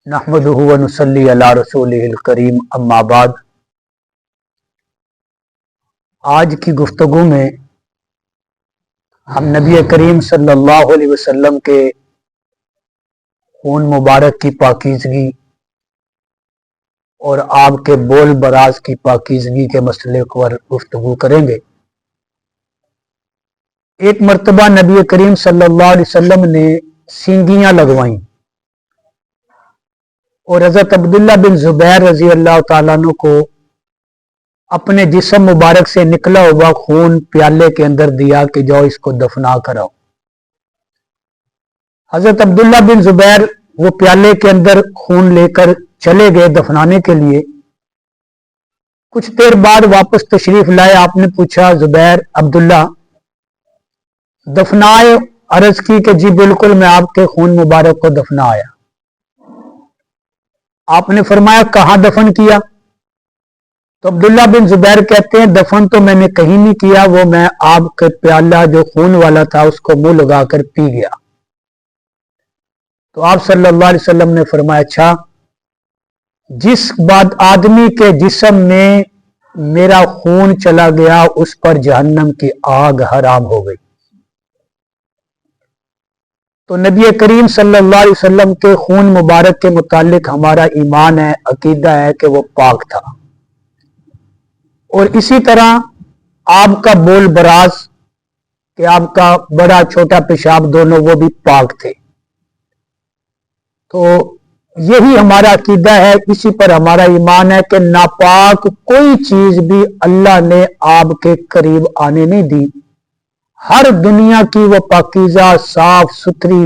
नहमदुहु व नुसल्ली अला रसूलिहिल करीम अम्मा बाद। आज की गुफ्तगू में हम नबी करीम सल्लल्लाहु अलैहि वसल्लम के खून मुबारक की पाकीज़गी और आपके बोल बराज की पाकीज़गी के मसले पर गुफ्तगू करेंगे। एक मर्तबा नबी करीम सल्लल्लाहु अलैहि वसल्लम ने सींगियां लगवाईं और हज़रत अब्दुल्ला बिन ज़ुबैर रज़ी अल्लाह ताला अन्हु को अपने जिस्म मुबारक से निकला हुआ खून प्याले के अंदर दिया कि जाओ इसको दफना कराओ। हज़रत अब्दुल्ला बिन ज़ुबैर वो प्याले के अंदर खून लेकर चले गए दफनाने के लिए। कुछ देर बाद वापस तशरीफ लाए। आपने पूछा, ज़ुबैर, अब्दुल्ला दफनाए? अर्ज की कि जी बिल्कुल, मैं आपके खून मुबारक को दफना आया। आपने फरमाया, कहां दफन किया? तो अब्दुल्ला बिन ज़ुबैर कहते हैं, दफन तो मैंने कहीं नहीं किया, वो मैं आपके प्याला जो खून वाला था उसको मुंह लगाकर पी गया। तो आप सल्लल्लाहु अलैहि वसल्लम ने फरमाया, अच्छा, जिस बात आदमी के जिस्म में मेरा खून चला गया उस पर जहन्नम की आग हराम हो गई। तो नबी करीम सल्लल्लाहु अलैहि वसल्लम के खून मुबारक के मुतालिक हमारा ईमान है, अकीदा है कि वो पाक था। और इसी तरह आपका बोल बराज कि आपका बड़ा छोटा पेशाब दोनों वो भी पाक थे। तो यही हमारा अकीदा है, इसी पर हमारा ईमान है कि नापाक कोई चीज भी अल्लाह ने आपके करीब आने नहीं दी। हर दुनिया की वो पाकीज़ा साफ सुथरी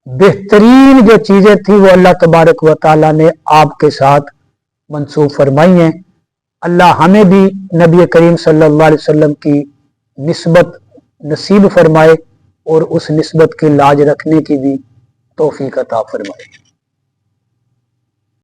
बेहतरीन जो चीजें थी वो अल्लाह तबारक व तआला ने आपके साथ मंसूब फरमाई हैं। अल्लाह हमें भी नबी करीम सल्लल्लाहु अलैहि वसल्लम की निस्बत नसीब फरमाए और उस निस्बत की लाज रखने की भी तौफीक अता फरमाए।